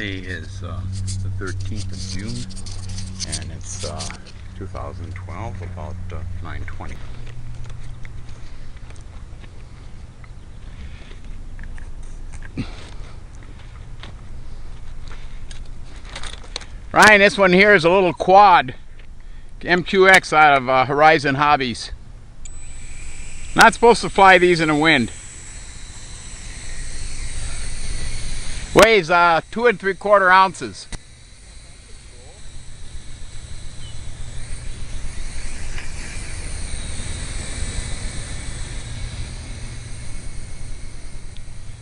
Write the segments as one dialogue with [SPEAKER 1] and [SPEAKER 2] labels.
[SPEAKER 1] Today is the 13th of June, and it's 2012, about 9:20. Ryan, this one here is a little quad MQX out of Horizon Hobbies. Not supposed to fly these in the wind. Weighs 2 3/4 ounces.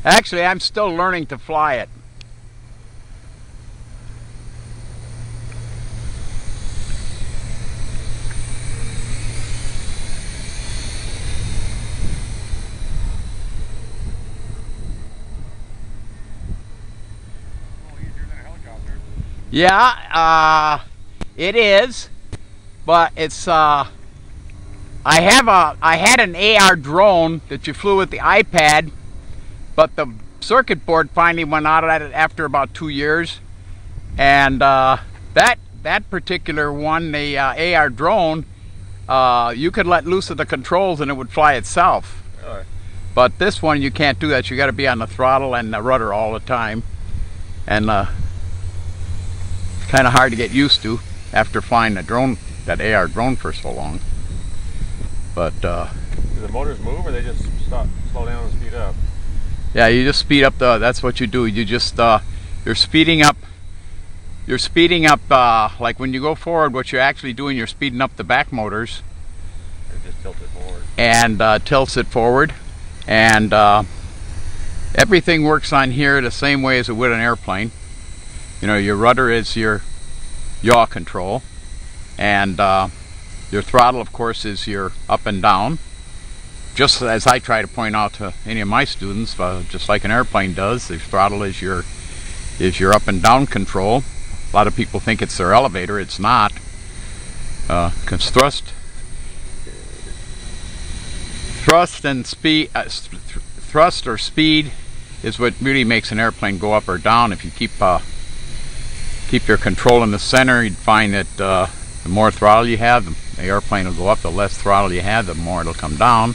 [SPEAKER 1] Actually, I'm still learning to fly it. Yeah, it is, but it's I had an AR drone that you flew with the iPad, but the circuit board finally went out of it after about 2 years, and that particular one, the AR drone, you could let loose of the controls and it would fly itself.
[SPEAKER 2] Really?
[SPEAKER 1] But this one you can't do that. You got to be on the throttle and the rudder all the time, and kind of hard to get used to after flying the drone, that AR drone, for so long. But
[SPEAKER 2] do the motors move, or they just slow down and speed up?
[SPEAKER 1] Yeah, you just speed up that's what you do. You just you're speeding up. You're speeding up like when you go forward. What you're actually doing, you're speeding up the back motors.
[SPEAKER 2] It just tilts it forward. And
[SPEAKER 1] tilts it forward, and everything works on here the same way as it would an airplane. You know, your rudder is your yaw control, and your throttle, of course, is your up and down. Just as I try to point out to any of my students, just like an airplane does, the throttle is your up and down control. A lot of people think it's their elevator. It's not. Because thrust and speed, thrust or speed, is what really makes an airplane go up or down. If you keep your control in the center, you'd find that the more throttle you have, the airplane will go up. The less throttle you have, the more it'll come down.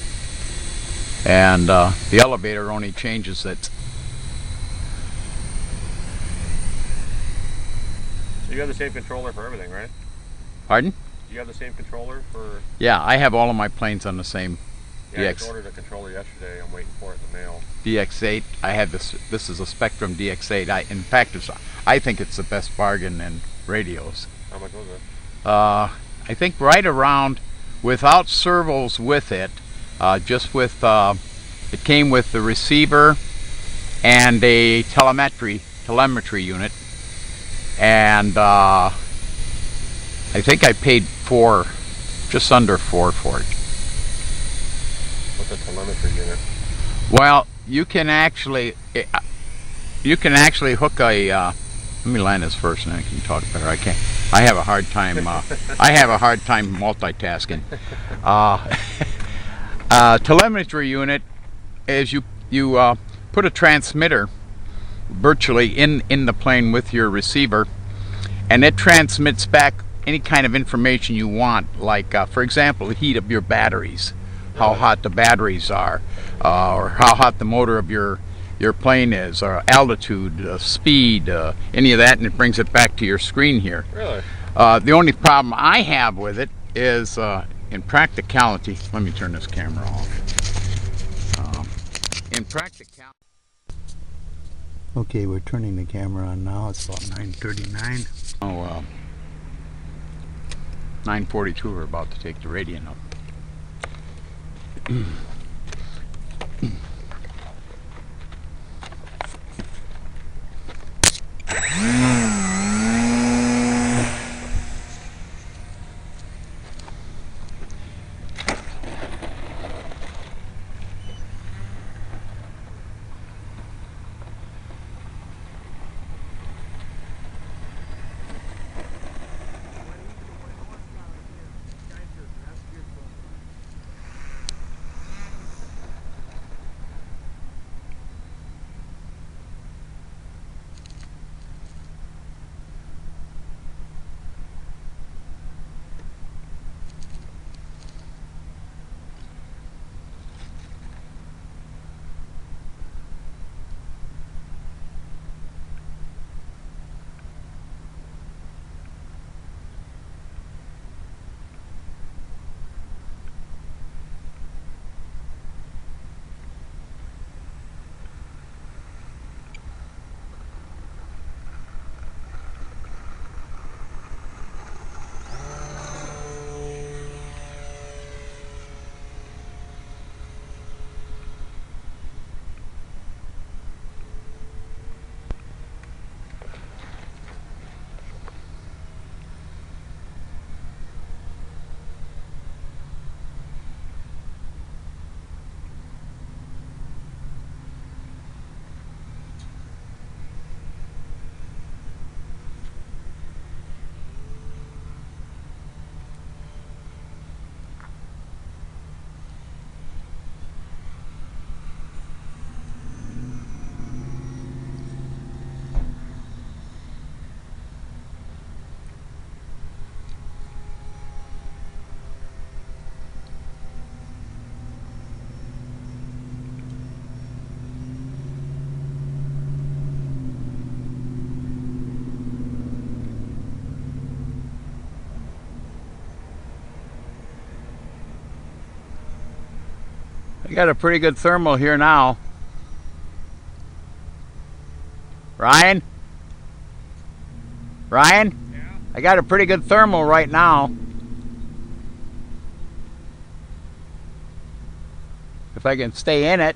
[SPEAKER 1] And the elevator only changes it.
[SPEAKER 2] So you have the same controller for everything, right?
[SPEAKER 1] Pardon?
[SPEAKER 2] You have the same controller for...
[SPEAKER 1] Yeah, I have all of my planes on the same
[SPEAKER 2] DX. I just ordered a controller yesterday. I'm waiting for it in the mail.
[SPEAKER 1] DX8. I have this. This is a Spectrum DX8. In fact, I think it's the best bargain in radios.
[SPEAKER 2] How much was it?
[SPEAKER 1] I think right around, without servos with it, just with it came with the receiver and a telemetry unit, and I think I paid just under $4 for it.
[SPEAKER 2] What's a telemetry unit?
[SPEAKER 1] Well, you can actually hook a. Let me land this first, and I can talk better. I have a hard time. I have a hard time multitasking. Telemetry unit is you put a transmitter virtually in the plane with your receiver, and it transmits back any kind of information you want, like for example, the heat of your batteries, how hot the batteries are, or how hot the motor of your plane is, or altitude, speed, any of that, and it brings it back to your screen here.
[SPEAKER 2] Really?
[SPEAKER 1] The only problem I have with it is in practicality. Let me turn this camera off. In practicality. Okay, we're turning the camera on now. It's about 9:39. Oh, 9:42. We're about to take the Radian up. You got a pretty good thermal here now. Ryan? Ryan?
[SPEAKER 2] Yeah.
[SPEAKER 1] I got a pretty good thermal right now. If I can stay in it.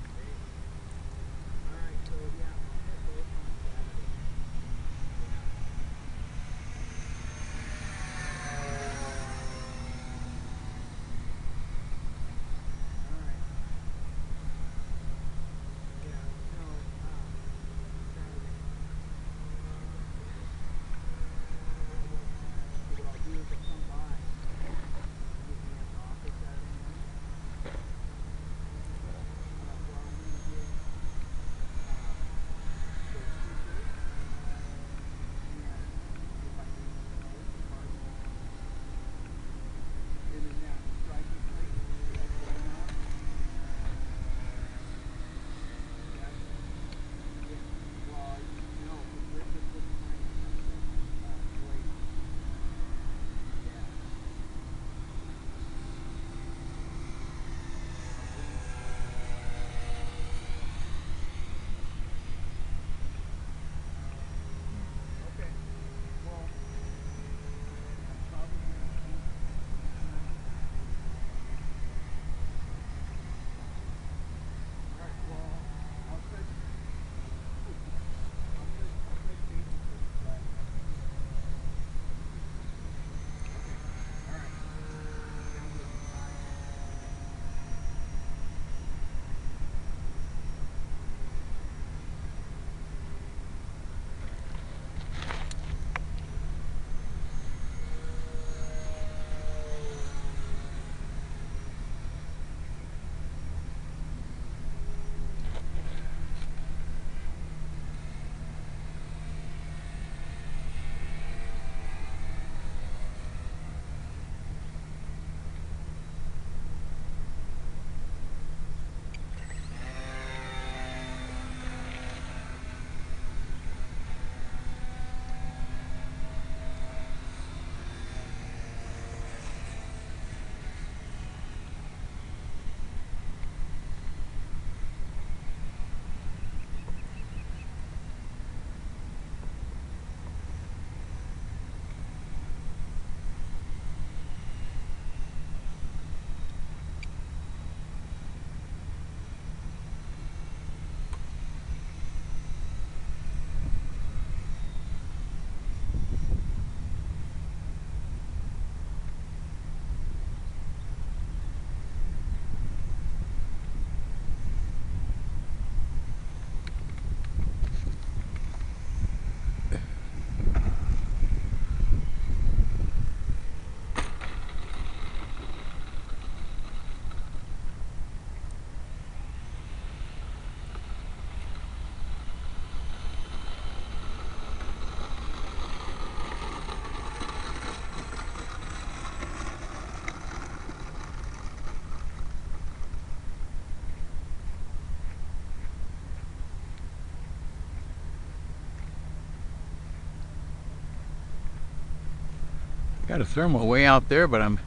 [SPEAKER 1] Got a thermal way out there, but I'm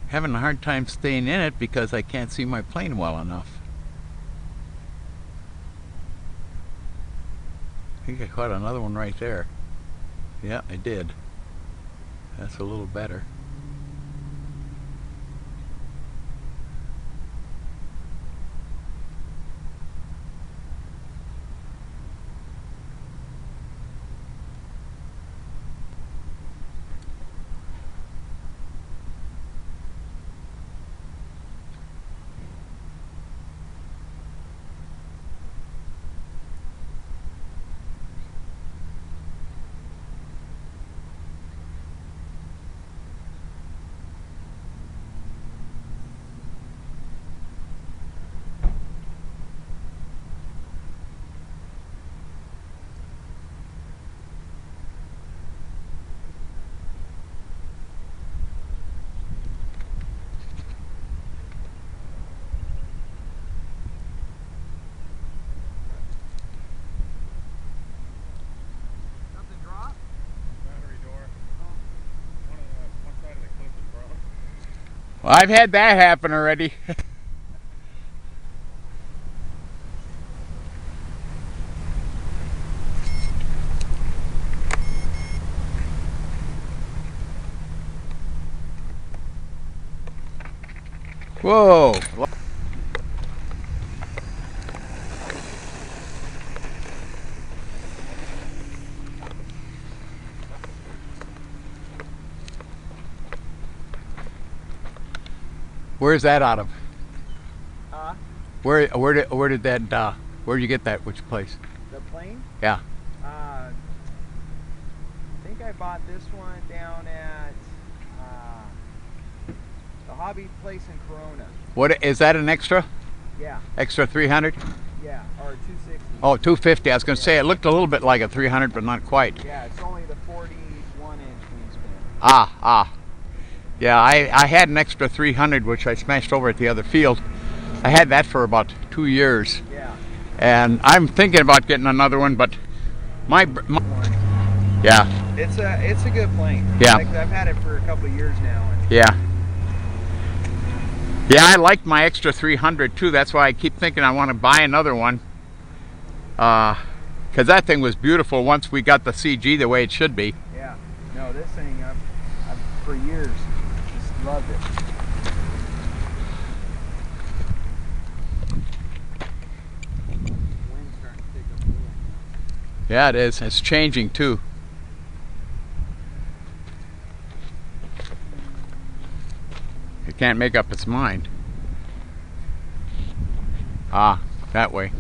[SPEAKER 1] having a hard time staying in it because I can't see my plane well enough. I think I caught another one right there. Yeah, I did. That's a little better. Well, I've had that happen already. Whoa. Where's that out of? Where did that where did you get that? Which place?
[SPEAKER 3] The plane?
[SPEAKER 1] Yeah.
[SPEAKER 3] I think I bought this one down at the hobby place in Corona.
[SPEAKER 1] What is that, an extra?
[SPEAKER 3] Yeah.
[SPEAKER 1] Extra 300?
[SPEAKER 3] Yeah, or 260.
[SPEAKER 1] Oh, 250. I was going to say it looked a little bit like a 300, but not quite.
[SPEAKER 3] Yeah, it's only the 41-inch wingspan.
[SPEAKER 1] Ah. Yeah, I had an extra 300, which I smashed over at the other field. I had that for about 2 years.
[SPEAKER 3] Yeah.
[SPEAKER 1] And I'm thinking about getting another one, but my yeah.
[SPEAKER 3] It's a good plane.
[SPEAKER 1] Yeah.
[SPEAKER 3] Like, I've had it for a couple of years now. And
[SPEAKER 1] Yeah. Yeah, I like my extra 300 too. That's why I keep thinking I want to buy another one. Because that thing was beautiful once we got the CG the way it should be.
[SPEAKER 3] yeah. No, this thing, I've for years just loved it. Wind's starting to pick up a little.
[SPEAKER 1] Yeah, it is. It's changing too. It can't make up its mind. Ah, that way.